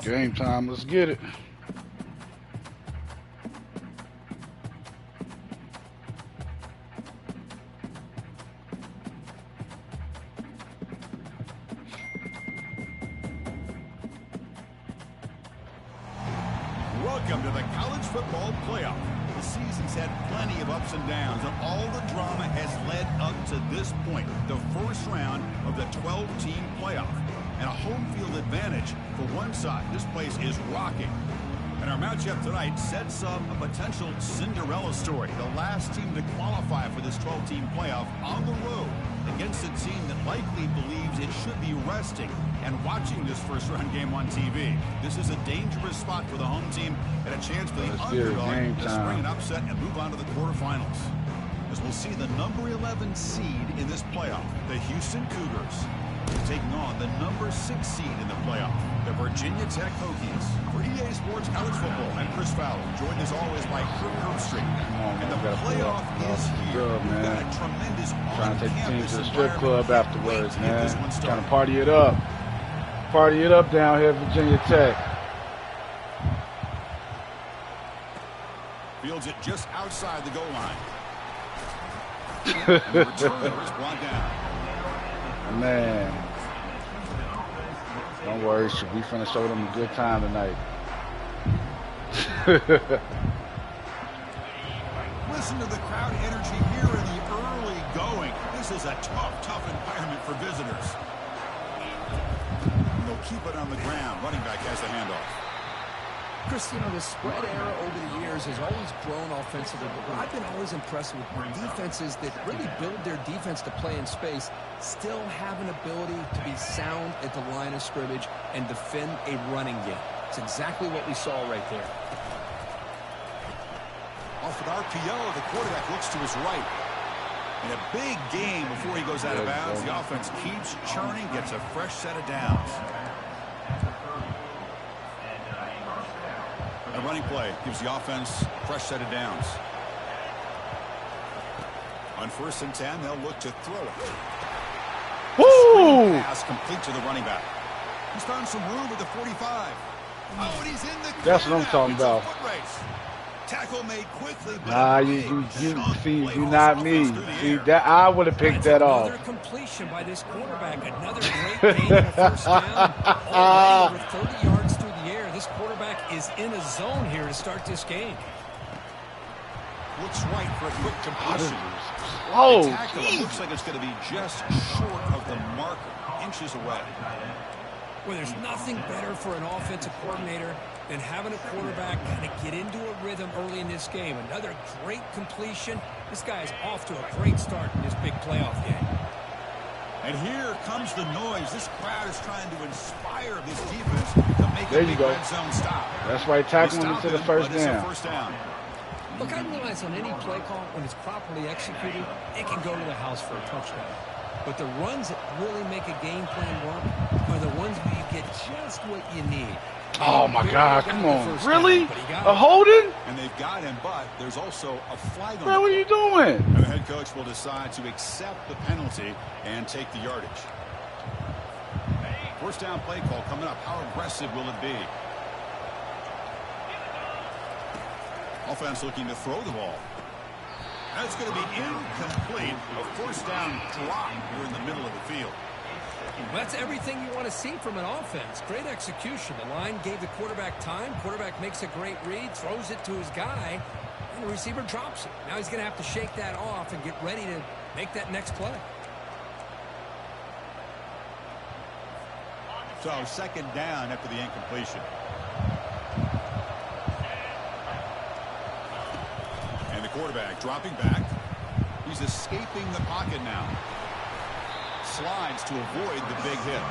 Game time, let's get it. Welcome to the college football playoff. The season's had plenty of ups and downs, and all the drama has led up to this point, the first round of the 12-team playoff. And a home field advantage for one side. This place is rocking. And our matchup tonight sets up a potential Cinderella story. The last team to qualify for this 12-team playoff on the road against a team that likely believes it should be resting and watching this first round game on TV. This is a dangerous spot for the home team and a chance for the underdog to spring an upset and move on to the quarterfinals. As we'll see the number 11 seed in this playoff, the Houston Cougars, taking on the number 6 seed in the playoff, the Virginia Tech Hokies. For EA Sports College Football, I'm Chris Fowler, joined as always by Stri. And the playoff is here. We've got a tremendous trying to take the team to the strip club afterwards, man. Trying to party it up. Party it up down here at Virginia Tech. Fields it just outside the goal line. And the returner is brought down. Man, don't worry, we finna show them a good time tonight. Listen to the crowd energy here in the early going. This is a tough environment for visitors. And they'll keep it on the ground. Running back has the handoff. Chris, you know, the spread era over the years has always grown offensively, but what I've been always impressed with defenses that really build their defense to play in space still have an ability to be sound at the line of scrimmage and defend a running game. It's exactly what we saw right there. Off an RPO, the quarterback looks to his right. In a big game before he goes out of bounds, the offense keeps churning, gets a fresh set of downs. A running play gives the offense a fresh set of downs. On 1st and 10, they'll look to throw it. Woo! Pass complete to the running back. He's found some room at the 45. Oh, and he's in the That's what I'm talking about. Tackle made quickly. Nah, you not me. See that I would have picked that off. Another completion by this quarterback. Another great game in the first down. All over 30 yards through the air. This quarterback is in a zone here to start this game. Looks right for a quick completion. Oh, the tackle looks like it's going to be just short of the marker, inches away. Well, there's nothing better for an offensive coordinator than having a quarterback kind of get into a rhythm early in this game. Another great completion. This guy is off to a great start in this big playoff game. And here comes the noise. This crowd is trying to inspire this defense to make a big red zone stop. That's right, tackling him to the first down. Look, I realize on any play call, when it's properly executed, it can go to the house for a touchdown. But the runs that really make a game plan work are the ones where you get just what you need. Oh, my God. Come on. Really? A holding? And they've got him, but there's also a flag on. Man, what are you doing? And the head coach will decide to accept the penalty and take the yardage. First down play call coming up. How aggressive will it be? Offense looking to throw the ball. That's going to be incomplete. A first down drop here in the middle of the field. Well, that's everything you want to see from an offense. Great execution. The line gave the quarterback time. Quarterback makes a great read, throws it to his guy, and the receiver drops it. Now he's going to have to shake that off and get ready to make that next play. So second down after the incompletion. And the quarterback dropping back. He's escaping the pocket now. Slides to avoid the big hit.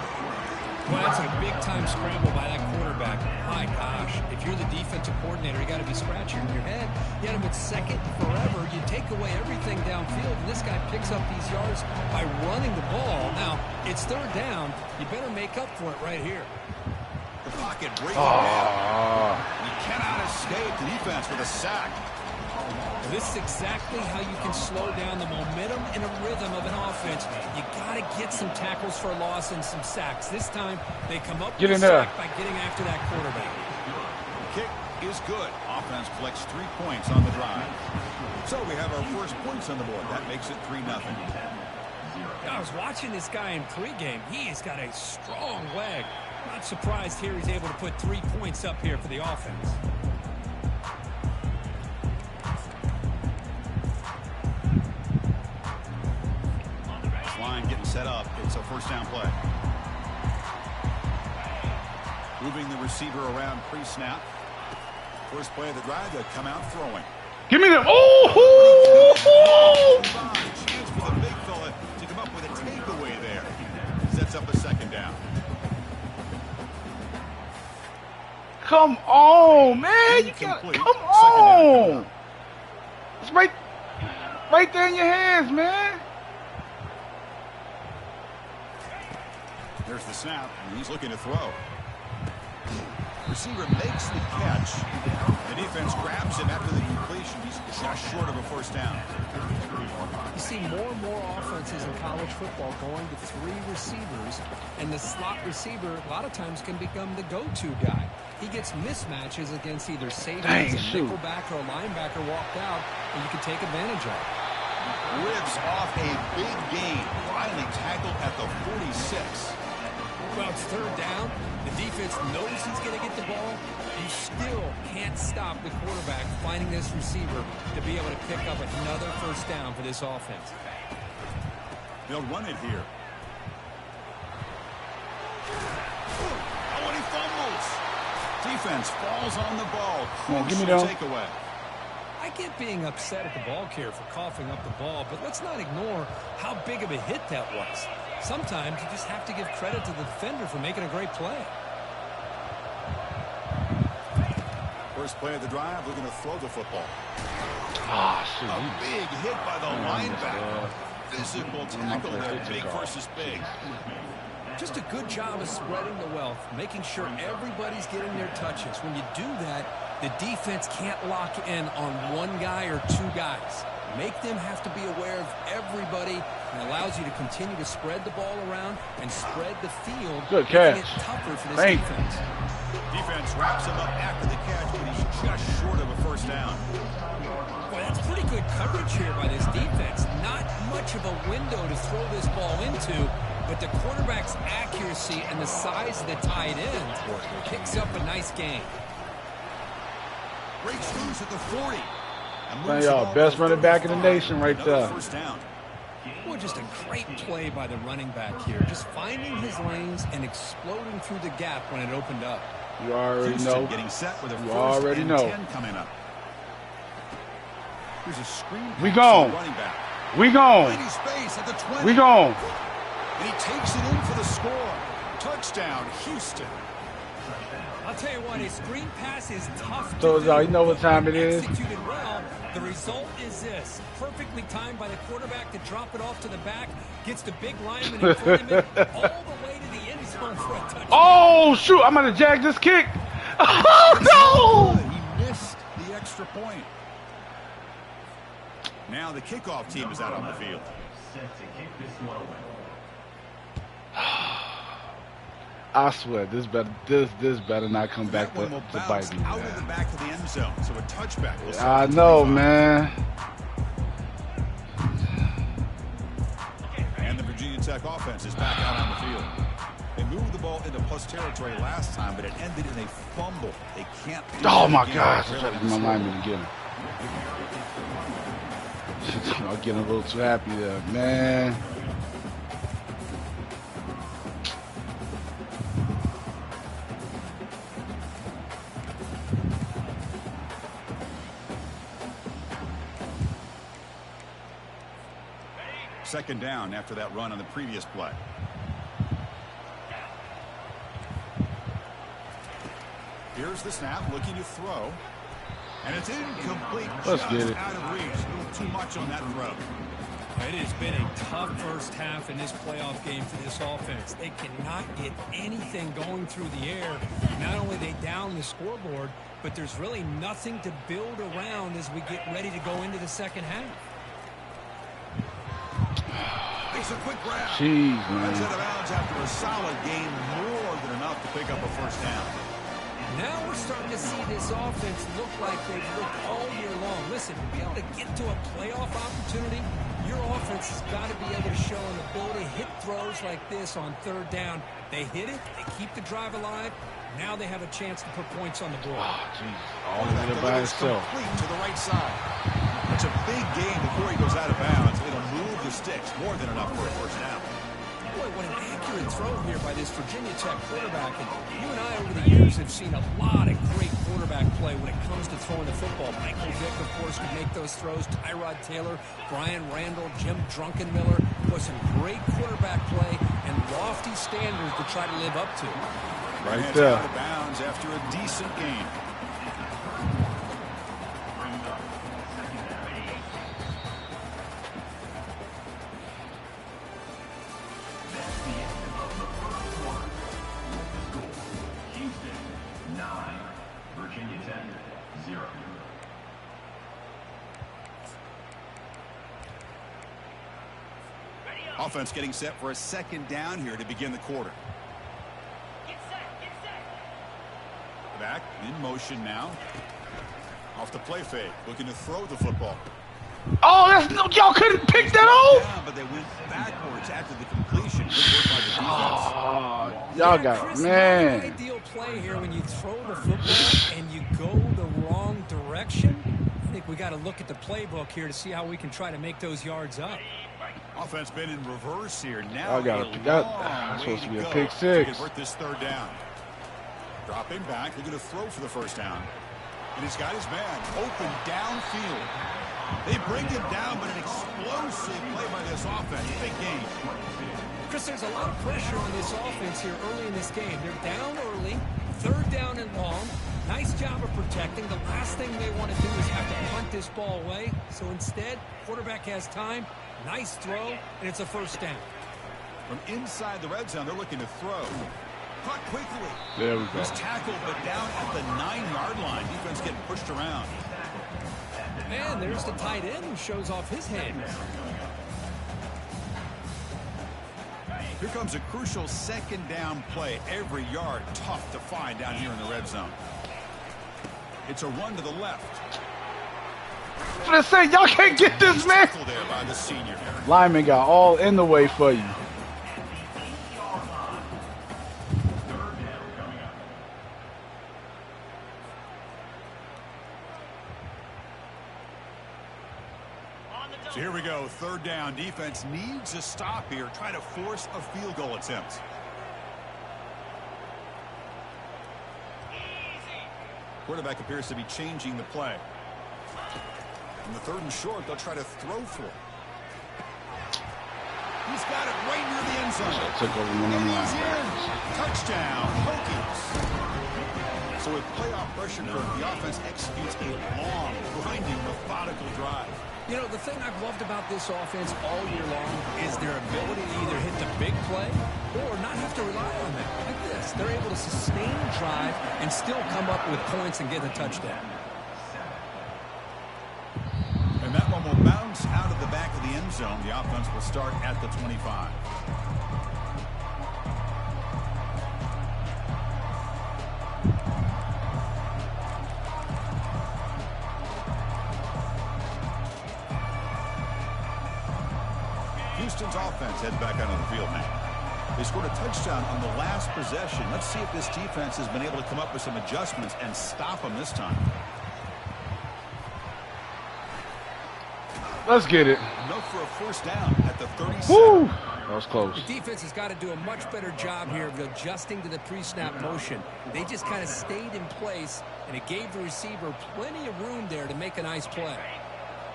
Well, that's a big-time scramble by that quarterback. My gosh, if you're the defensive coordinator, you got to be scratching your head. You had him at second forever. You take away everything downfield, and this guy picks up these yards by running the ball. Now, it's third down. You better make up for it right here. The pocket breaking down. You cannot escape the defense with a sack. This is exactly how you can slow down the momentum in a rhythm of an offense, you got to get some tackles for a loss and some sacks. This time, they come up with a sack by getting after that quarterback. Kick is good. Offense collects 3 points on the drive. So we have our first points on the board. That makes it 3-0. I was watching this guy in pregame. He has got a strong leg. Not surprised here he's able to put 3 points up here for the offense. This line getting set up. It's a first down play. Moving the receiver around pre-snap. First play of the drive, they come out throwing. Give me the Chance for the big fella to come up with a takeaway there. Sets up a second down. Come on, man. You got come on. It's right there in your hands, man. There's the snap, and he's looking to throw. Receiver makes the catch. The defense grabs him after the completion. He's just short of a first down. You see more and more offenses in college football going to 3 receivers, and the slot receiver a lot of times can become the go-to guy. He gets mismatches against either safeties, a nickelback, or a linebacker walked out, and you can take advantage of it. Rips off a big gain. Finally tackled at the 46. Well, it's third down. The defense knows he's going to get the ball. You still can't stop the quarterback finding this receiver to be able to pick up another first down for this offense. They'll run it here. Oh, and he fumbles. Defense falls on the ball. Crucial takeaway. I get being upset at the ball carrier for coughing up the ball, but let's not ignore how big of a hit that was. Sometimes you just have to give credit to the defender for making a great play. First play of the drive, we're going to throw the football. A big hit by the linebacker. Physical tackle there, big versus big. Just a good job of spreading the wealth, making sure everybody's getting their touches. When you do that, the defense can't lock in on one guy or 2 guys. Make them have to be aware of everybody, and allows you to continue to spread the ball around and spread the field. Good catch. Making it tougher for this defense. Defense wraps him up after the catch, but he's just short of a first down. Boy, that's pretty good coverage here by this defense. Not much of a window to throw this ball into, but the quarterback's accuracy and the size of the tight end picks up a nice gain. Breaks loose at the 40. One of y'all best running back in the nation right there. First down. Well, just a great play by the running back here. Just finding his lanes and exploding through the gap when it opened up. You already Houston know. Getting set with a You first already and know. 10 coming up. Here's a screen. We gone. Running back. We gone. Space at the 20. We gone. And he takes it in for the score. Touchdown, Houston. I'll tell you what, a screen pass is tough to So, do. y'all, you know what time it is. Executed well. The result is this. Perfectly timed by the quarterback to drop it off to the back. Gets the big lineman in front of him all the way to the end zone for a touchdown. Oh, shoot. I'm going to jag this kick. Oh, no. He missed the extra point. Now the kickoff team is out on the field. I swear, this better not come back to bite me, out of the back of the end zone, so a touchback. I know, man. And the Virginia Tech offense is back out on the field. They moved the ball into plus territory last time, but it ended in a fumble. They can't do Oh, that my again. gosh. I tried to get my lineman to get him. I'm getting a little too happy there, man. Second down after that run on the previous play. Here's the snap, looking to throw. And it's incomplete. Let's just get it. out of reach. A little too much on that throw. It has been a tough first half in this playoff game for this offense. They cannot get anything going through the air. Not only they down the scoreboard, but there's really nothing to build around as we get ready to go into the second half. Makes a quick grab. Jeez, Runs out man. of bounds after a solid gain, more than enough to pick up a first down. Now we're starting to see this offense look like they've looked all year long. Listen, to be able to get to a playoff opportunity, your offense has got to be able to show an ability to hit throws like this on third down. They hit it, they keep the drive alive. Now they have a chance to put points on the board. Oh, jeez. All the way by himself. Complete to the right side. It's a big gain before he goes out of bounds. It'll move the sticks, more than enough for a first down. Boy, what an accurate throw here by this Virginia Tech quarterback. And you and I, over the years, have seen a lot of great quarterback play when it comes to throwing the football. Michael Vick, of course, could make those throws. Tyrod Taylor, Brian Randall, Jim Drunkenmiller. Boy, some great quarterback play and lofty standards to try to live up to. Right Hands there. out of bounds after a decent gain. Offense getting set for a second down here to begin the quarter. Back in motion now. Off the play fake, looking to throw the football. Oh, that's no. Y'all couldn't pick that off. Yeah, but they went backwards after the completion. Good work by the defense. Oh, y'all got Chris, man. not an ideal play here when you throw the football and you go the wrong direction. I think we got to look at the playbook here to see how we can try to make those yards up. Offense been in reverse here. Now I got to. That's supposed to be a pick to six. convert this third down. Dropping back, looking to throw for the first down. And he's got his man open downfield. They bring him down, but an explosive play by this offense. Big game. Chris, there's a lot of pressure on this offense here early in this game. They're down early, third down and long. Nice job of protecting. The last thing they want to do is have to punt this ball away. So instead, quarterback has time. Nice throw, and it's a first down. From inside the red zone, they're looking to throw. Caught quickly. There we go. He's tackled, but down at the 9-yard line. Defense getting pushed around. And there's the tight end who shows off his hands. Here comes a crucial second down play. Every yard tough to find down here in the red zone. It's a run to the left. For the sake, y'all can't get this, man. Tackled there by the senior. Lineman got all in the way for you. So here we go, third down. Defense needs a stop here, trying to force a field goal attempt. Quarterback appears to be changing the play. On the third and short, they'll try to throw for it. He's got it right near the end zone. Took over one of them He's in. linebackers. Touchdown, Hokies. So with playoff pressure, the offense executes a long, grinding, methodical drive. You know, the thing I've loved about this offense all year long is their ability to either hit the big play or not have to rely on that. Like this, they're able to sustain drive and still come up with points and get a touchdown. And that one will bounce out of the back of the end zone. The offense will start at the 25. Houston's offense heads back onto the field now. They scored a touchdown on the last possession. Let's see if this defense has been able to come up with some adjustments and stop them this time. Let's get it. Enough for a first down at the 37. Woo! That was close. The defense has got to do a much better job here of adjusting to the pre-snap motion. They just kind of stayed in place, and it gave the receiver plenty of room there to make a nice play.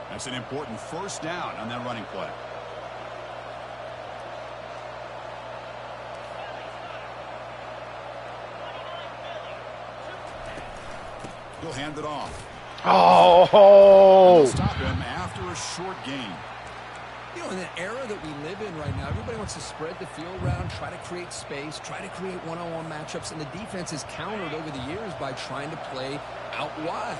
That's an important first down on that running play. He'll hand it off. Oh! Stop him after a short gain. You know, in the era that we live in right now, everybody wants to spread the field around, try to create space, try to create one-on-one matchups, and the defense has countered over the years by trying to play out wide.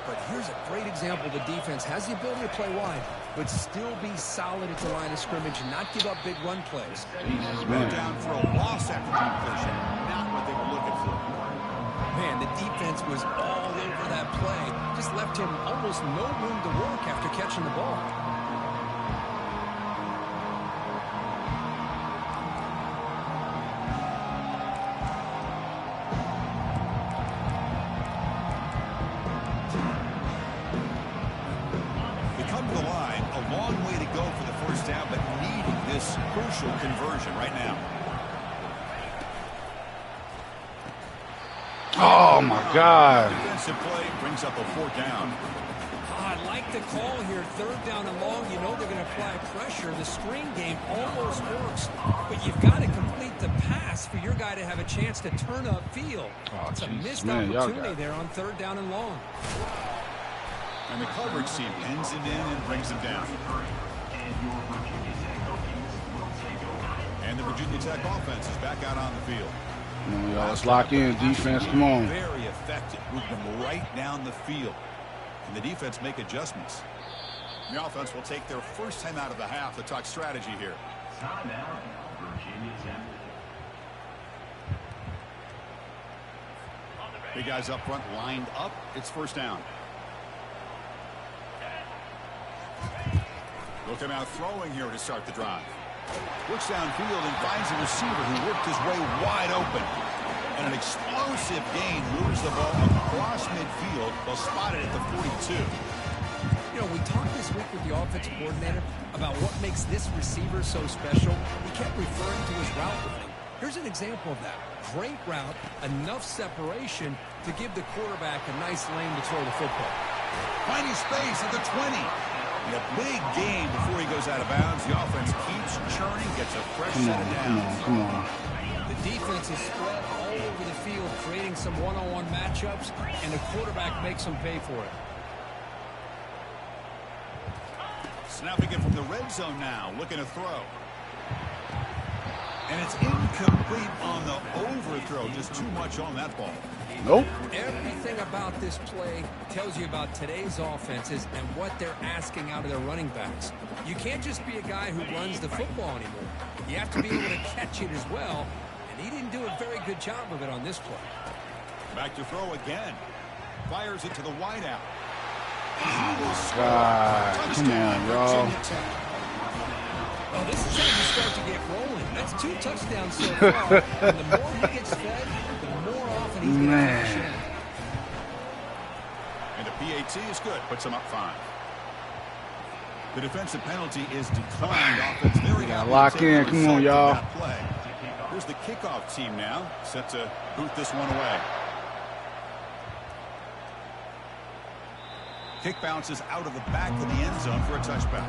but here's a great example. The defense has the ability to play wide, but still be solid at the line of scrimmage and not give up big run plays. Jesus, man. Down for a loss after the completion. Not what they were looking for. Man, the defense was all over that play. Just left him almost no room to work after catching the ball. Crucial conversion right now. Oh my God. Defensive play brings up a 4th down. I like the call here. 3rd down and long. You know they're going to apply pressure. The screen game almost works, but you've got to complete the pass for your guy to have a chance to turn upfield. Oh, it's a missed man, opportunity there on 3rd down and long. And the coverage team pins it in and brings him down. And the Virginia Tech offense is back out on the field. Come on, y'all. Let's lock in. Defense, come on. Very effective. Moving them right down the field. And the defense make adjustments. The offense will take their first time out of the half to talk strategy here. Timeout, Virginia Tech. Big guys up front lined up. It's 1st down. Looking out throwing here to start the drive. Looks downfield and finds a receiver who worked his way wide open. And an explosive gain moves the ball across midfield while spotted at the 42. You know, we talked this week with the offensive coordinator about what makes this receiver so special. He kept referring to his route running. Here's an example of that. Great route, enough separation to give the quarterback a nice lane to throw the football. Finding space at the 20. And a big gain before he goes out of bounds. The offense keeps churning, gets a fresh set of downs. Come on. The defense is spread all over the field, creating some one-on-one matchups, and the quarterback makes them pay for it. Snapping it from the red zone now, looking to throw. And it's incomplete on the overthrow. Just too much on that ball. Nope. Everything about this play tells you about today's offenses and what they're asking out of their running backs. You can't just be a guy who runs the football anymore. You have to be able to catch it as well, and he didn't do a very good job of it on this play. Back to throw again. Fires it to the wideout. God, come on, y'all. Oh, this is how you start to get rolling. That's 2 touchdowns so far. And the more he gets fed, the more often he's going to cash in. And the PAT is good. Puts him up 5. The defensive penalty is declined. Offense very gotta lock in. Come on, y'all. Here's the kickoff team now, set to boot this one away. Kick bounces out of the back of the end zone for a touchback.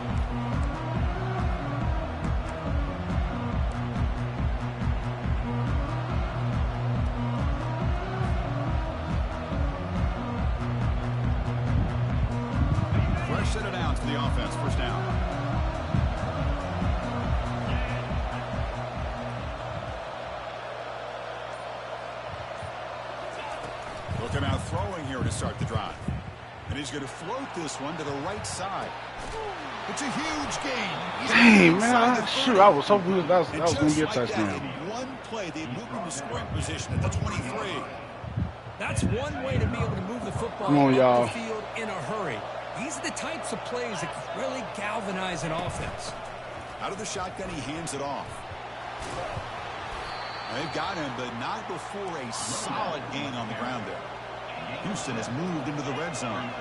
Fresh set of downs for the offense. 1st down. Looking out throwing here to start the drive. And he's going to float this one to the right side. It's a huge gain. Dang, man. Shoot, I was hoping that was going to be a touchdown. In one play, they moved him to scoring position at the 23. That's one way to be able to move the football y'all. up the field in a hurry. These are the types of plays that can really galvanize an offense. Out of the shotgun, he hands it off. They've got him, but not before a solid gain on the ground there. Houston has moved into the red zone.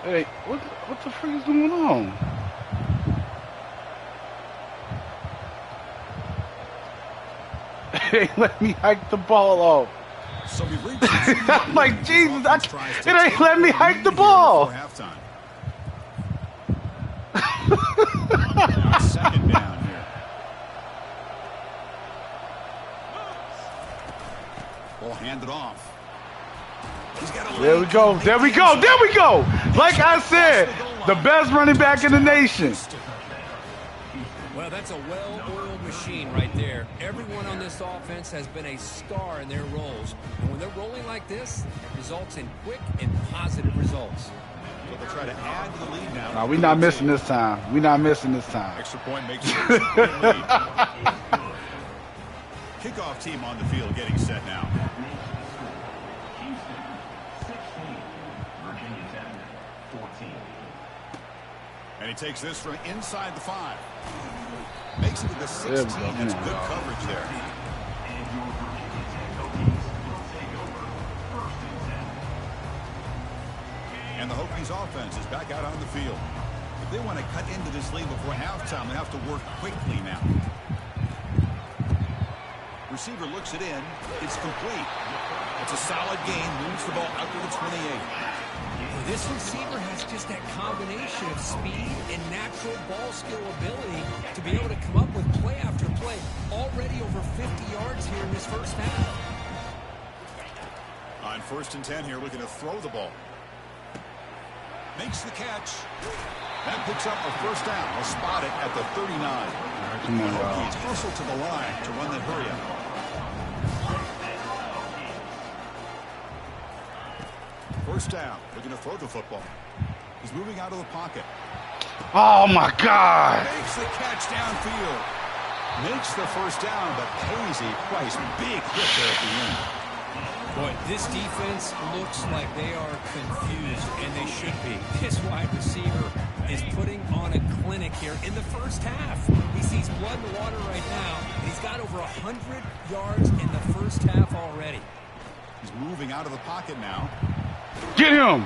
Hey, what the freak is going on? Hey, let me hike the ball off. So we I'm like, Jesus, it ain't let me hike the ball. Second down here. Ball handed off. There we go. There we go. There we go. Like I said, the best running back in the nation. Well, that's a well-oiled machine right there. Everyone on this offense has been a star in their roles. And when they're rolling like this, it results in quick and positive results. So they'll try to add to the lead now. No, we're not missing this time. We're not missing this time. Extra point makes it a lead. Kickoff team on the field getting set now. And he takes this from inside the 5. Makes it to the 16. That's good coverage there. And the Hokies offense is back out on the field. If they want to cut into this lead before halftime, they have to work quickly now. Receiver looks it in. It's complete. It's a solid gain. Moves the ball out to the 28. This receiver has just that combination of speed and natural ball skill ability to be able to come up with play after play. Already over 50 yards here in this first half. On 1st and 10 here, looking to throw the ball. Makes the catch. That picks up a first down. We'll spot it at the 39. The Hokies hustle to the line to run the hurry up. First down. Looking to throw the football. He's moving out of the pocket. Oh, my God. Makes the catch downfield. Makes the first down, but pays a price. Big hit there at the end. Boy, this defense looks like they are confused, and they should be. This wide receiver is putting on a clinic here in the first half. He sees blood in the water right now, and he's got over 100 yards in the first half already. He's moving out of the pocket now. Get him.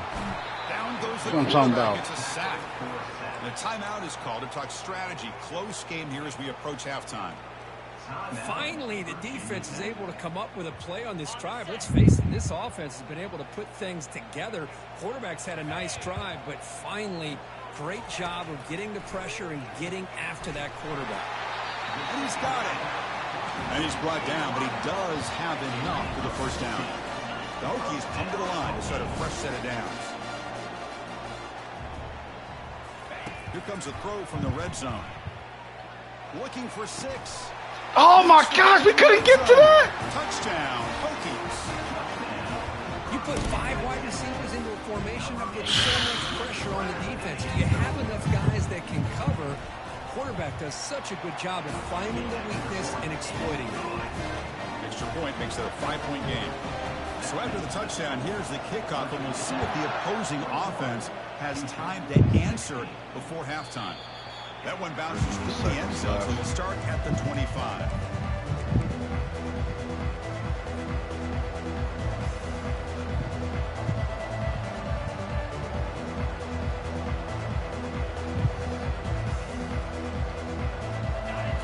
Down goes the quarterback. It's a sack. And a timeout is called to talk strategy. Close game here as we approach halftime. Finally, the defense is able to come up with a play on this drive. Let's face it, this offense has been able to put things together. Quarterback's had a nice drive, but finally, great job of getting the pressure and getting after that quarterback. And he's got it. And he's brought down, but he does have enough for the first down. The Hokies come to the line to start a fresh set of downs. Here comes a throw from the red zone. Looking for 6. Oh, my gosh, we couldn't get to that. Touchdown, Hokies. You put 5 wide receivers into a formation, that puts so much pressure on the defense. If you have enough guys that can cover, quarterback does such a good job of finding the weakness and exploiting it. Extra point makes it a 5-point game. So after the touchdown, here's the kickoff, and we'll see if the opposing offense has time to answer before halftime. That one bounces through the end zone, so we'll start at the 25.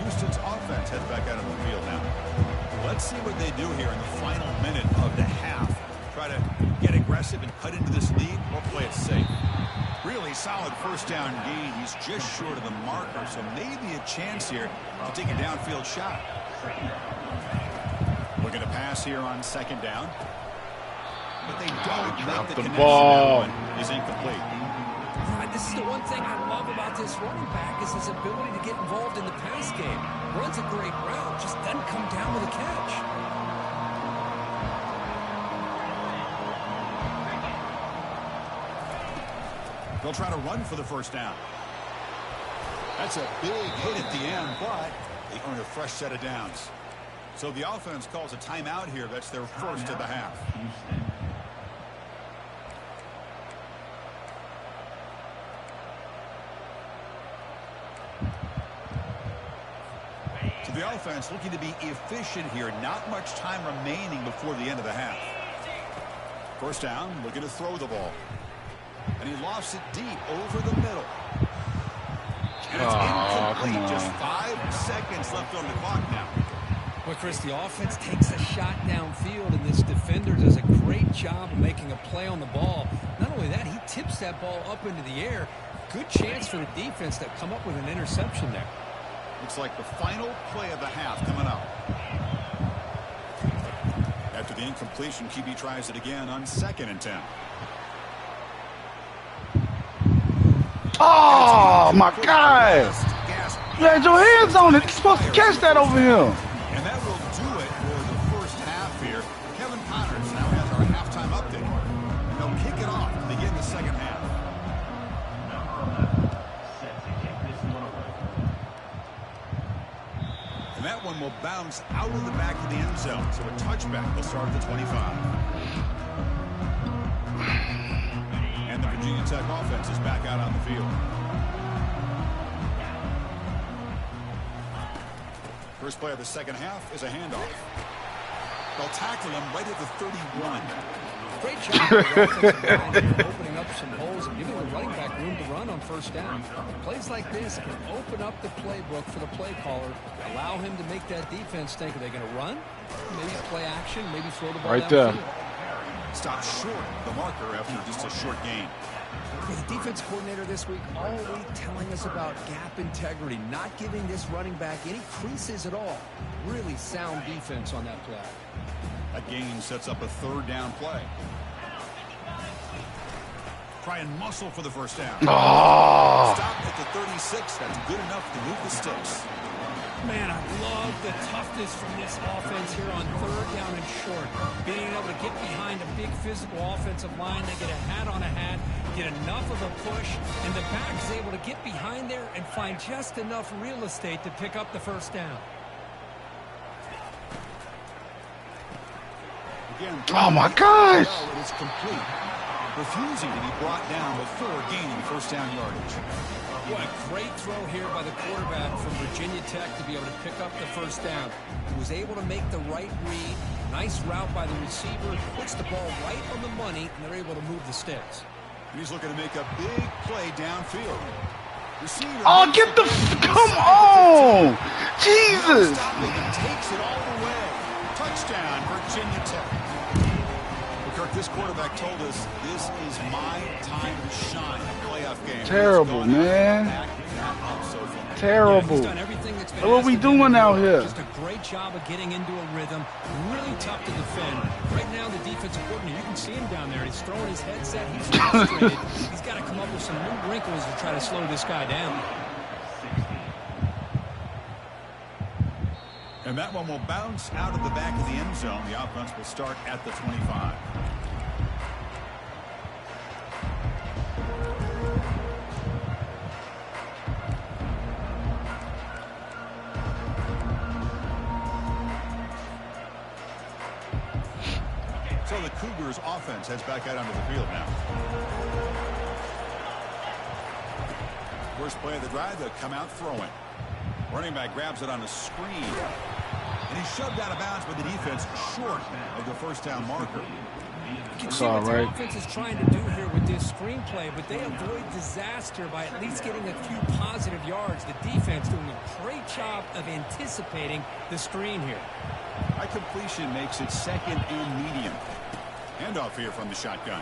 Houston's offense heads back out on the field now. Let's see what they do here in the final minute of the half. Try to get aggressive and cut into this lead or play it safe. Really solid first down gain. He's just short of the marker, so maybe a chance here to take a downfield shot. Looking to pass here on 2nd down. But they don't make the connection. Ball. That one is incomplete. This is the one thing I love about this running back is his ability to get involved in the pass game. Runs a great route, just doesn't come down with a catch. They'll try to run for the first down. That's a big hit at the end, but they earn a fresh set of downs. So the offense calls a timeout here. That's their first of the half. So the offense looking to be efficient here. Not much time remaining before the end of the half. First down, looking to throw the ball. And he lofts it deep over the middle. And it's incomplete. Just 5 seconds left on the clock now. Well, Chris, the offense takes a shot downfield, and this defender does a great job of making a play on the ball. Not only that, he tips that ball up into the air. Good chance for the defense to come up with an interception there. Looks like the final play of the half coming up. After the incompletion, QB tries it again on 2nd and 10. Oh, my God. Gasp You had your hands on it. You're supposed to catch that over here. And that will do it for the first half here. Kevin Connors now has our halftime update. And they'll kick it off to begin the second half. And that one will bounce out of the back of the end zone. So a touchback will start at the 25. And the Virginia Tech offense is back out on the field. First play of the second half is a handoff. They'll tackle him right at the 31. Great job of the offensive line here, opening up some holes and giving the running back room to run on first down. Plays like this can open up the playbook for the play caller, allow him to make that defense think, are they going to run? Maybe play action, maybe throw the ball right there. Stop short the marker after just a short gain. The defense coordinator this week all week telling us about gap integrity, not giving this running back any creases at all. Really sound defense on that play. A gain sets up a third down play. Try and muscle for the first down. Oh. Stop at the 36. That's good enough to move the sticks. Man, I love the toughness from this offense here on third down and short. Being able to get behind a big physical offensive line. They get a hat on a hat, get enough of a push, and the back is able to get behind there and find just enough real estate to pick up the first down. Again, Oh, my gosh. It is complete. Refusing to be brought down before gaining first down yardage. What a great throw here by the quarterback from Virginia Tech to be able to pick up the first down. He was able to make the right read. Nice route by the receiver. Puts the ball right on the money, and they're able to move the sticks. He's looking to make a big play downfield. Receiver Oh, get the... Come on. Jesus. Takes it all the way. Touchdown, Virginia Tech. Kirk, this quarterback told us this is my time to shine. Playoff game. Terrible, man. Terrible. Look what we doing out here. Just a great job of getting into a rhythm. Really tough to defend. Right now, the defensive coordinator, you can see him down there. He's throwing his headset. He's frustrated. He's got to come up with some new wrinkles to try to slow this guy down. And that one will bounce out of the back of the end zone. The offense will start at the 25. So the Cougars offense heads back out onto the field now. First play of the drive, they'll come out throwing. Running back grabs it on a screen. And he's shoved out of bounds by the defense short of the first down marker. You can see what the offense is trying to do here with this screenplay, but they avoid disaster by at least getting a few positive yards. The defense doing a great job of anticipating the screen here. High completion makes it second and medium. Handoff here from the shotgun.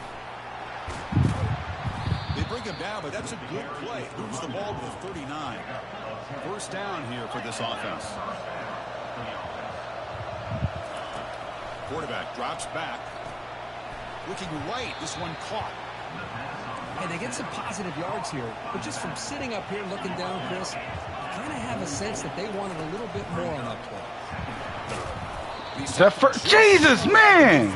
They bring him down, but that's a good play. Moves the ball to the 39. First down here for this offense. Quarterback drops back. Looking right, this one caught. And they get some positive yards here, but just from sitting up here looking down, Chris, you kind of have a sense that they wanted a little bit more on that play. That first, Jesus, man!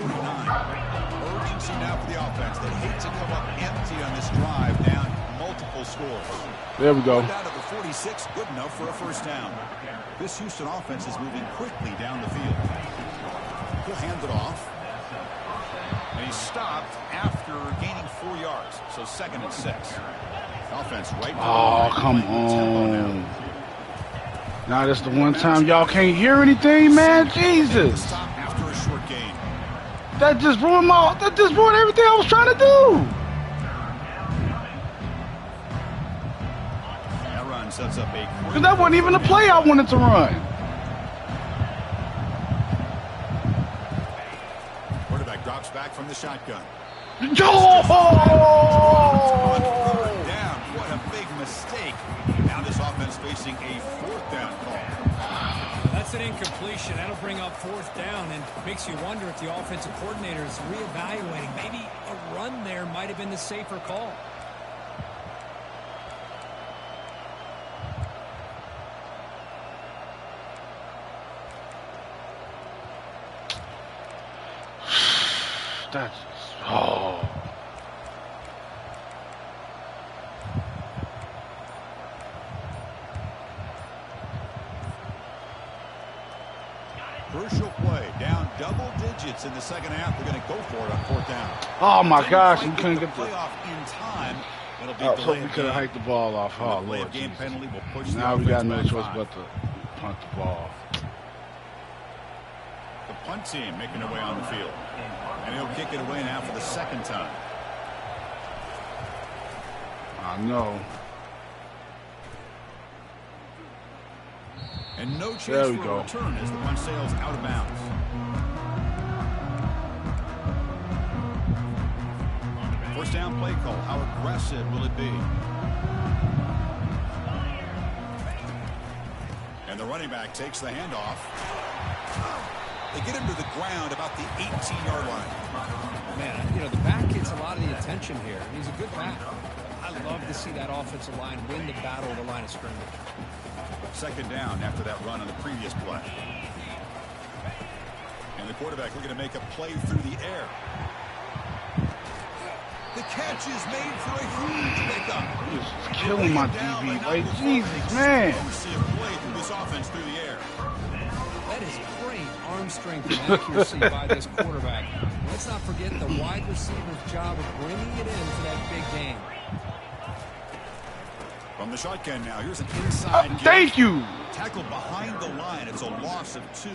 Urgency now for the offense. They hate to come up empty on this drive, down multiple scores. There we go. Down to the 46, good enough for a first down. This Houston offense is moving quickly down the field. He'll hand it off. And he's stopped after gaining 4 yards. So 2nd and 6. Offense right. Oh, come on. Now that's the one time y'all can't hear anything, man. Jesus. Stop after a short gain. That just ruined everything I was trying to do. That run sets up a... Because that wasn't even the play I wanted to run. Quarterback drops back from the shotgun. Oh! Down. What a big mistake. Now this offense facing a 4th down call. That's an incompletion. That'll bring up 4th down and makes you wonder if the offensive coordinator is reevaluating. Maybe a run there might have been the safer call. That's just, oh. Crucial play, down double digits in the second half. They're going to go for it on 4th down. Oh my gosh, we couldn't get the playoff in time. It'll be so we could have hiked the ball off. Oh Lord, game penalty will push now we got no choice but to punt the ball. The punt team making their way on the field, and he'll kick it away now for the 2nd time. I know. And no chance for a return as the punt sails out of bounds. First down play call. How aggressive will it be? And the running back takes the handoff. They get him to the ground about the 18-yard line. Man, you know, the back gets a lot of the attention here. He's a good back. I love to see that offensive line win the battle of the line of scrimmage. 2nd down after that run on the previous play. And the quarterback looking to make a play through the air. The catch is made for a huge pickup. He's killing my DB. Like, Jesus, man. Play through this offense through the air. That is great arm strength and accuracy by this quarterback. Let's not forget the wide receiver's job of bringing it in for that big game. From the shotgun now, here's an inside thank you. Tackle behind the line. It's a loss of 2.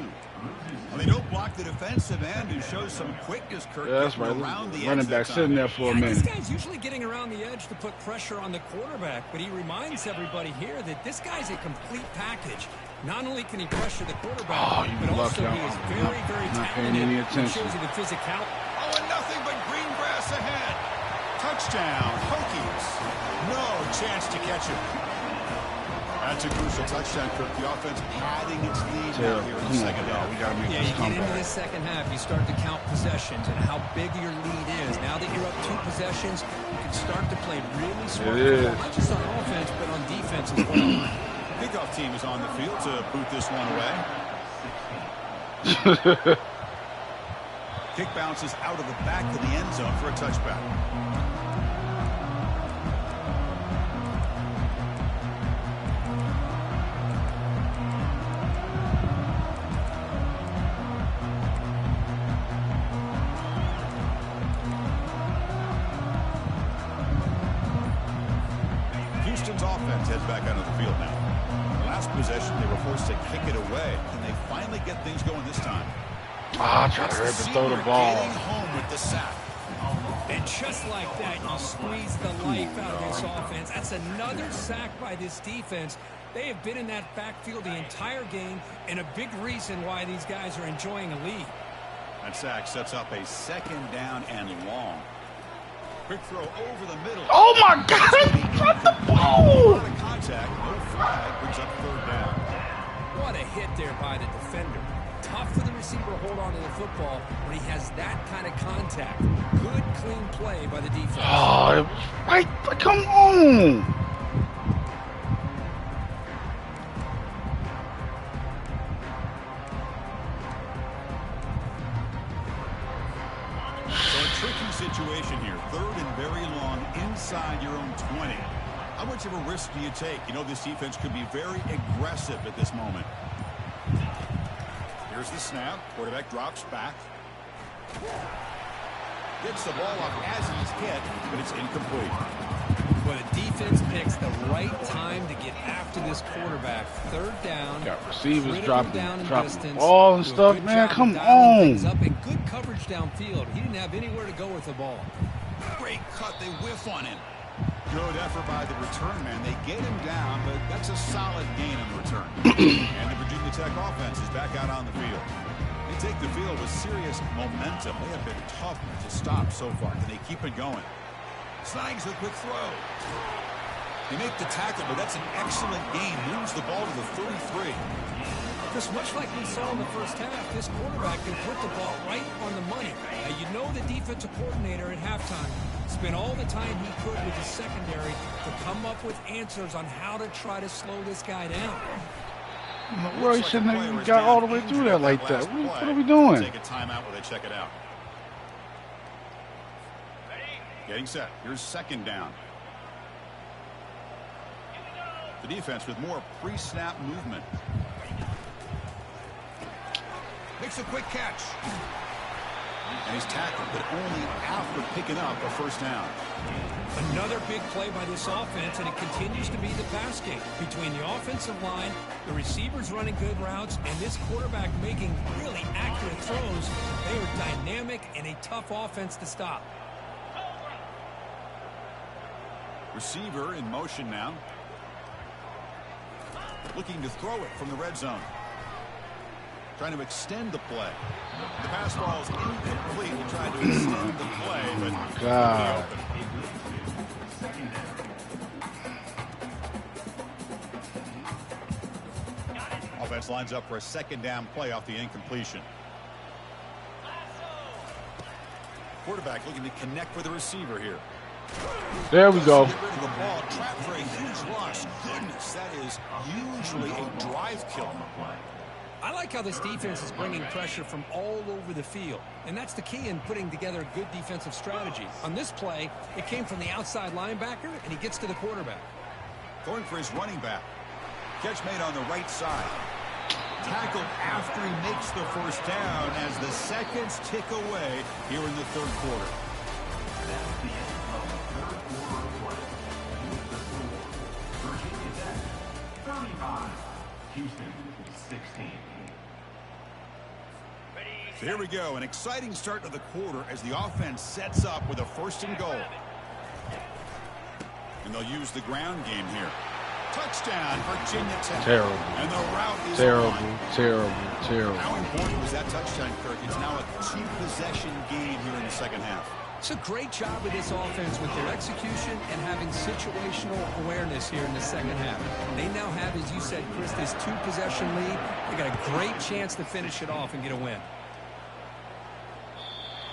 Well, they don't block the defensive end who shows some quickness, Kirk. Yeah, that's right. Around the running back sitting there for a minute. This guy's usually getting around the edge to put pressure on the quarterback, but he reminds everybody here that this guy's a complete package. Not only can he pressure the quarterback, but also he is very, very talented. He shows you the physicality. Oh, and nothing but green grass ahead. Touchdown, Hokies. No chance to catch him. That's a crucial touchdown, Kirk. The offense padding its lead now here in the second half. We gotta make you get into the second half, you start to count possessions and how big your lead is. Now that you're up 2 possessions, you can start to play really smart football, not just on offense, but on defense as well. The kickoff team is on the field to boot this one away. Kick bounces out of the back of the end zone for a touchback. Offense heads back onto the field now. Last possession, they were forced to kick it away. Can they finally get things going this time? Try to hurry to throw the ball. Getting home with the sack. And just like that, you squeeze the life out of this offense. That's another sack by this defense. They have been in that backfield the entire game, and a big reason why these guys are enjoying a lead. That sack sets up a 2nd down and long. Quick throw over the middle. Oh my God! He dropped the ball. Out of contact, no flag, brings up 3rd down. What a hit there by the defender. Tough for the receiver to hold on to the football when he has that kind of contact. Good, clean play by the defense. Oh, right, come on. Tricky situation here. 3rd and very long inside your own 20. How much of a risk do you take? You know, this defense could be very aggressive at this moment. Here's the snap. Quarterback drops back. Gets the ball off as he's hit, but it's incomplete. Well, the defense picks the right time to get after this quarterback. 3rd down. Got receivers dropping distance, ball and stuff, man. Come on. Up in good coverage downfield. He didn't have anywhere to go with the ball. Great cut. They whiff on him. Good effort by the return man. They get him down, but that's a solid gain in return. And the Virginia Tech offense is back out on the field. They take the field with serious momentum. They have been tough to stop so far. Can they keep it going? Snags a quick throw. They make the tackle, but that's an excellent gain. Moves the ball to the 33. Because much like we saw in the first half, this quarterback can put the ball right on the money. Now, you know the defensive coordinator at halftime spent all the time he could with his secondary to come up with answers on how to try to slow this guy down. Well, he shouldn't have got all the way through that like that. What are we doing? Take a timeout where they check it out. Getting set. Here's second down. The defense with more pre-snap movement. Makes a quick catch. And he's tackled, but only after picking up a first down. Another big play by this offense, and it continues to be the pass game between the offensive line, the receivers running good routes, and this quarterback making really accurate throws. They are dynamic and a tough offense to stop. Receiver in motion now. Looking to throw it from the red zone. Trying to extend the play. The pass ball is incomplete. He tried to extend the play, but God. Offense lines up for a second down play off the incompletion. Quarterback looking to connect with the receiver here. There we go. Get rid of the ball, trap for a huge loss. Goodness, that is usually a drive killer. I like how this defense is bringing pressure from all over the field, and that's the key in putting together a good defensive strategy. On this play, it came from the outside linebacker, and he gets to the quarterback. Going for his running back. Catch made on the right side. Tackled after he makes the first down as the seconds tick away here in the third quarter. That's the end of the third quarter of play. Virginia Tech 35, Houston 16. Here we go, an exciting start to the quarter as the offense sets up with a first and goal. And they'll use the ground game here. Touchdown, Virginia Tech. Terrible. And the route is Terrible, on. terrible. How important was that touchdown, Kirk? It's now a two-possession game here in the second half. It's a great job of this offense with their execution and having situational awareness here in the second half. They now have, as you said, Chris, this two-possession lead. They got a great chance to finish it off and get a win.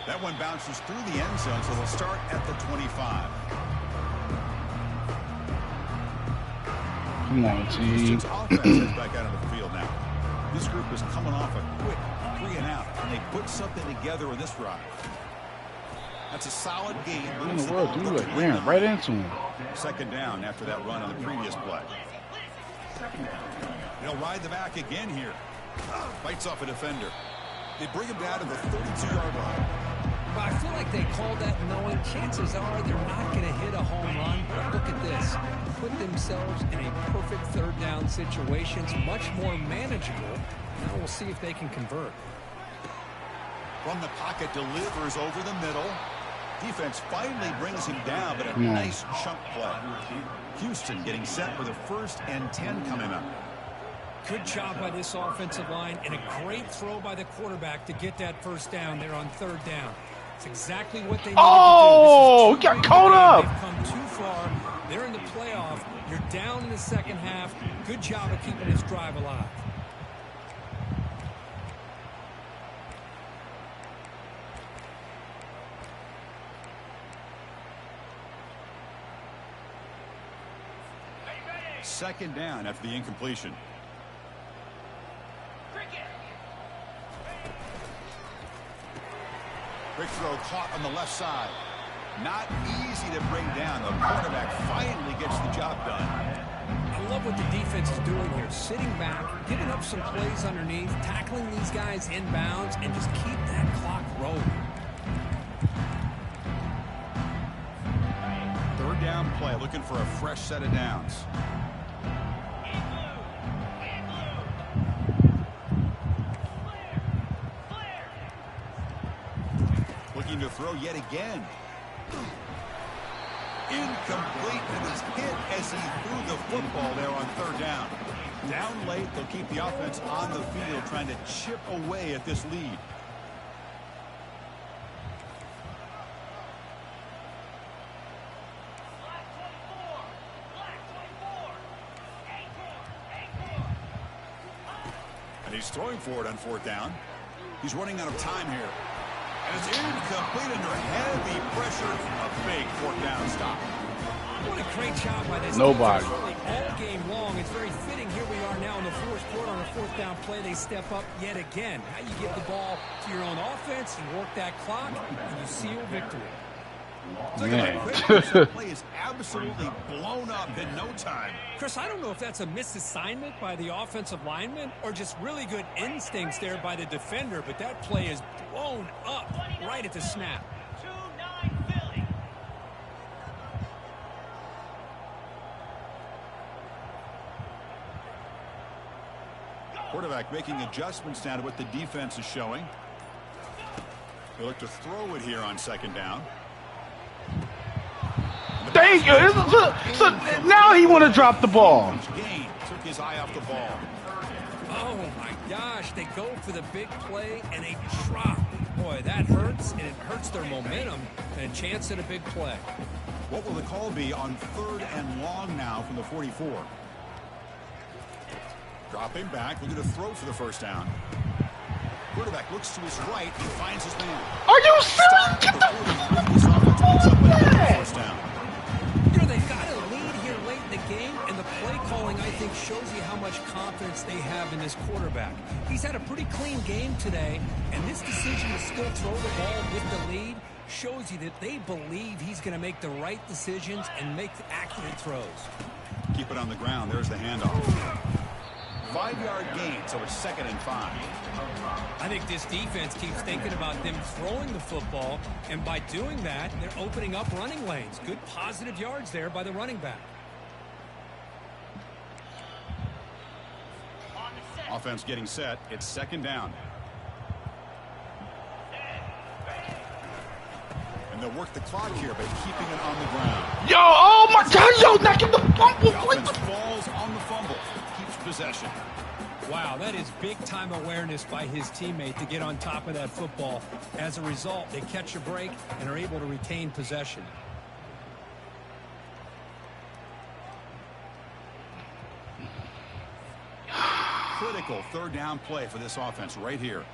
That one bounces through the end zone, so they'll start at the 25. Come on, team. Houston's offense is back out of the field now. This group is coming off a quick 3-and-out, and they put something together in this drive. That's a solid game. What in the world, dude? Like ran right into him. Second down after that run on the previous play. They'll ride the back again here. Fights off a defender. They bring him down to the 32-yard line. But I feel like they called that knowing chances are they're not going to hit a home run. But look at this. Put themselves in a perfect third down situation. It's much more manageable. Now we'll see if they can convert. From the pocket, delivers over the middle. Defense finally brings him down, but a nice chunk play. Houston getting set for the 1st and 10 coming up. Good job by this offensive line and a great throw by the quarterback to get that first down there on third down. It's exactly what they needed to do. He got caught up. They've come too far. They're in the playoff. You're down in the second half. Good job of keeping this drive alive. Second down after the incompletion. Quick throw caught on the left side. Not easy to bring down. The quarterback finally gets the job done. I love what the defense is doing here. Sitting back, giving up some plays underneath, tackling these guys inbounds, and just keep that clock rolling. Third down play, looking for a fresh set of downs. Looking to throw yet again. Incomplete, and was hit as he threw the football there on third down. Down late, they'll keep the offense on the field trying to chip away at this lead. And he's throwing for it on fourth down. He's running out of time here. And it's incomplete under heavy pressure. A big fourth down stop. What a great job by this. Nobody. Really all game long. It's very fitting. Here we are now in the fourth quarter on a fourth down play. They step up yet again. How you get the ball to your own offense, you work that clock, and you seal victory. Man. The play is absolutely blown up in no time. Chris, I don't know if that's a misassignment by the offensive lineman or just really good instincts there by the defender, but that play is blown up right at the snap. Quarterback making adjustments now to what the defense is showing. They look to throw it here on second down. Thank you. So now he want to drop the ball. Gain took his eye off the ball. Oh, my gosh. They go for the big play, and they drop. Boy, that hurts, and it hurts their momentum and a chance at a big play. What will the call be on 3rd and long now from the 44? Dropping back, looking to throw for the first down. Quarterback looks to his right and finds his man. Are you serious? Get the first down. You know, they've got a lead here late in the game, and the play calling, I think, shows you how much confidence they have in this quarterback. He's had a pretty clean game today, and this decision to still throw the ball with the lead shows you that they believe he's going to make the right decisions and make accurate throws. Keep it on the ground. There's the handoff. 5-yard gain, so it's 2nd and 5. I think this defense keeps thinking about them throwing the football, and by doing that, they're opening up running lanes. Good positive yards there by the running back. Offense getting set. It's 2nd down. And they'll work the clock here by keeping it on the ground. Yo, oh my God, yo, knocking the fumble. The offense falls on the fumble. Keeps possession. Wow, that is big-time awareness by his teammate to get on top of that football. As a result, they catch a break and are able to retain possession. Critical 3rd down play for this offense right here.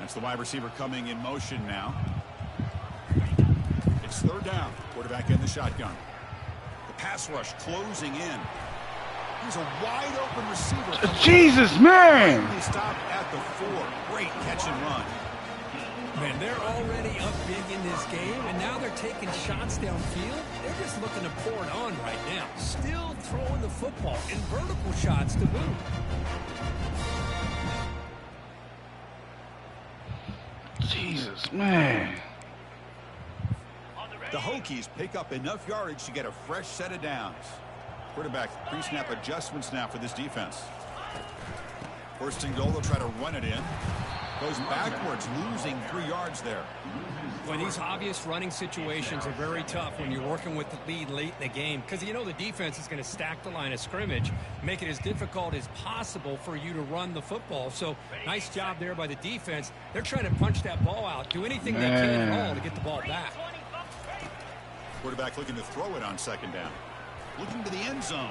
That's the wide receiver coming in motion now. It's 3rd down. Quarterback in the shotgun. The pass rush closing in. He's a wide open receiver. Jesus, man. He stopped at the 4. Great catch and run. Man, they're already up big in this game, and now they're taking shots downfield. They're just looking to pour it on right now. Still throwing the football in vertical shots to boot. Jesus, man. The Hokies pick up enough yardage to get a fresh set of downs. Quarterback pre-snap adjustments now for this defense. 1st and goal, they'll try to run it in. Goes backwards, losing 3 yards there. When these obvious running situations are very tough when you're working with the lead late in the game, because you know the defense is going to stack the line of scrimmage, make it as difficult as possible for you to run the football. So nice job there by the defense. They're trying to punch that ball out, do anything they can at all to get the ball back. Quarterback looking to throw it on 2nd down. Looking to the end zone.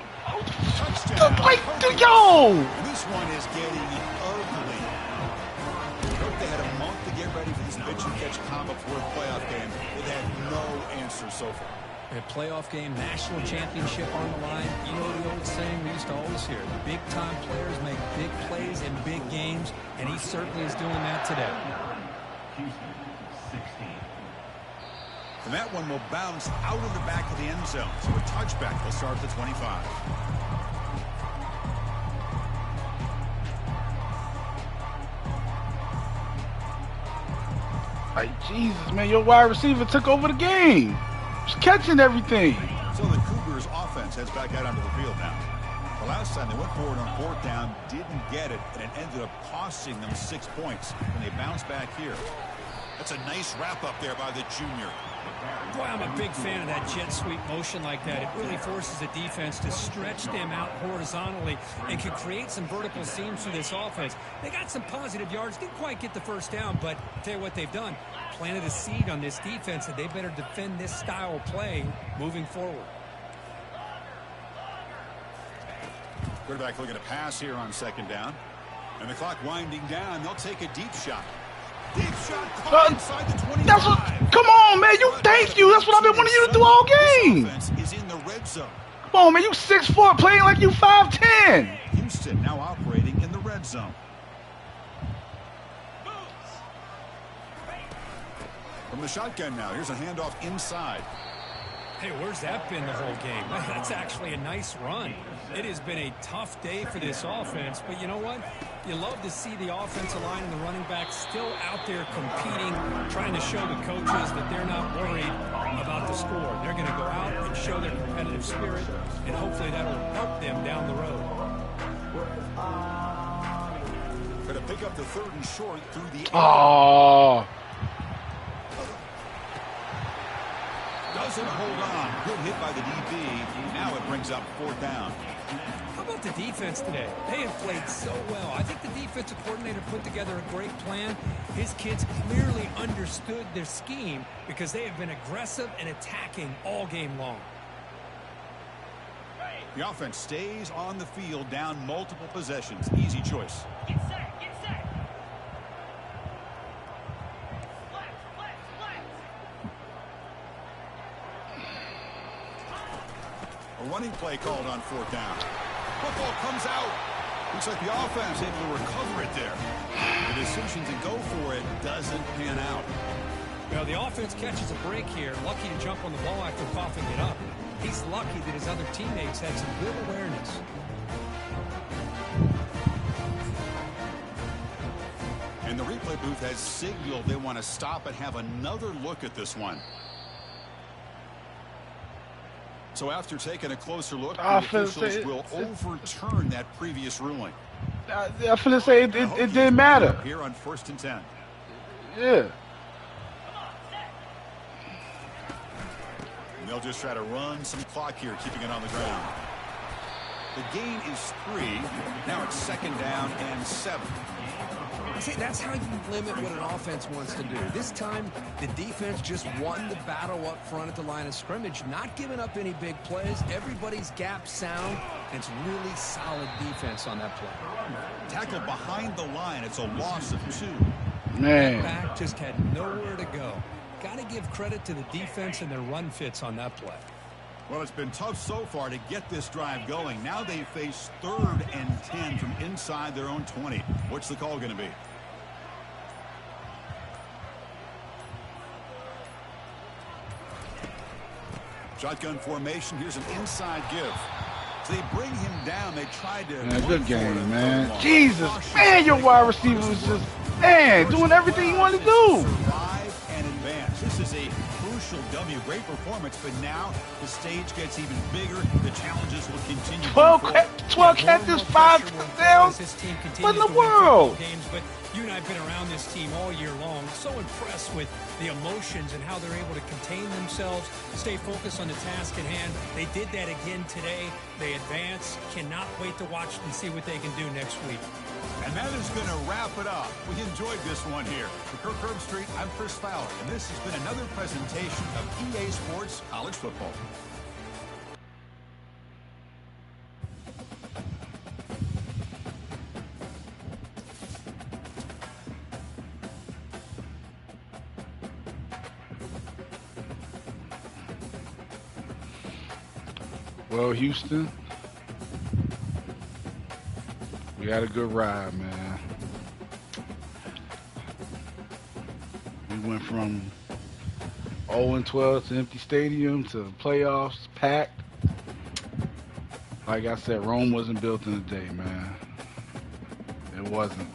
Yo. And this one is getting ugly. They had a month to get ready for this pitch and catch combo for a playoff game. They've had no answer so far. A playoff game, national championship on the line. You know the old saying we used to always hear. Big-time players make big plays in big games, and he certainly is doing that today. And that one will bounce out of the back of the end zone. So a touchback will start at the 25. Like, Jesus, man, your wide receiver took over the game. Just catching everything. So the Cougars offense heads back out onto the field now. The last time they went forward on 4th down, didn't get it, and it ended up costing them 6 points when they bounced back here. That's a nice wrap up there by the junior. Boy, I'm a big fan of that jet sweep motion like that. It really forces the defense to stretch them out horizontally and can create some vertical seams through this offense. They got some positive yards, didn't quite get the 1st down, but I'll tell you what they've done. Planted a seed on this defense, and they better defend this style of play moving forward. Quarterback looking to pass here on 2nd down. And the clock winding down, they'll take a deep shot. Deep shot caught inside the 25. That's what, come on, man. Thank you. That's what I've been wanting you to do all game. This offense is in the red zone. Come on, man. You 6'4", playing like you 5'10". Houston now operating in the red zone. From the shotgun now, here's a handoff inside. Hey, where's that been the whole game? That's actually a nice run. It has been a tough day for this offense, but you know what? You love to see the offensive line and the running backs still out there competing, trying to show the coaches that they're not worried about the score. They're going to go out and show their competitive spirit, and hopefully that'll help them down the road. Going to pick up the 3rd and short through the air. Oh. Doesn't hold on. Good hit by the DB. Now it brings up 4th down. How about the defense today? They have played so well. I think the defensive coordinator put together a great plan. His kids clearly understood their scheme because they have been aggressive and attacking all game long. The offense stays on the field down multiple possessions. Easy choice. Get set, get set. A running play called on 4th down. Football comes out. Looks like the offense able to recover it there. The decision to go for it doesn't pan out. Well, the offense catches a break here. Lucky to jump on the ball after coughing it up. He's lucky that his other teammates had some good awareness. And the replay booth has signaled they want to stop and have another look at this one. So after taking a closer look, the officials will overturn that previous ruling. I finna say it didn't matter. Here on 1st and 10. Yeah. And they'll just try to run some clock here, keeping it on the ground. The gain is 3. Now it's 2nd down and 7. See, that's how you limit what an offense wants to do. This time, the defense just won the battle up front at the line of scrimmage, not giving up any big plays. Everybody's gap sound, and it's really solid defense on that play. Tackle behind the line. It's a loss of 2. Man. That back just had nowhere to go. Got to give credit to the defense and their run fits on that play. Well, it's been tough so far to get this drive going. Now they face 3rd and 10 from inside their own 20. What's the call going to be? Shotgun formation. Here's an inside give. So they bring him down. They tried to. Man, good game, man. Jesus, man, your wide receiver was just, doing everything he wanted to do. Survive and advance. This is a crucial W. Great performance, but now the stage gets even bigger. The challenges will continue. 12 catches, 5 touchdowns. What in the world? Games, but you and I have been around this team all year long. So impressed with the emotions and how they're able to contain themselves, stay focused on the task at hand. They did that again today. They advance. Cannot wait to watch and see what they can do next week. And that is going to wrap it up. We enjoyed this one here. For Kirk Street, I'm Chris Fowler, and this has been another presentation of EA Sports College Football. Well, Houston, we had a good ride, man. We went from 0-12 to empty stadium to playoffs packed. Like I said, Rome wasn't built in a day, man. It wasn't.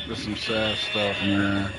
There's some sad stuff, man.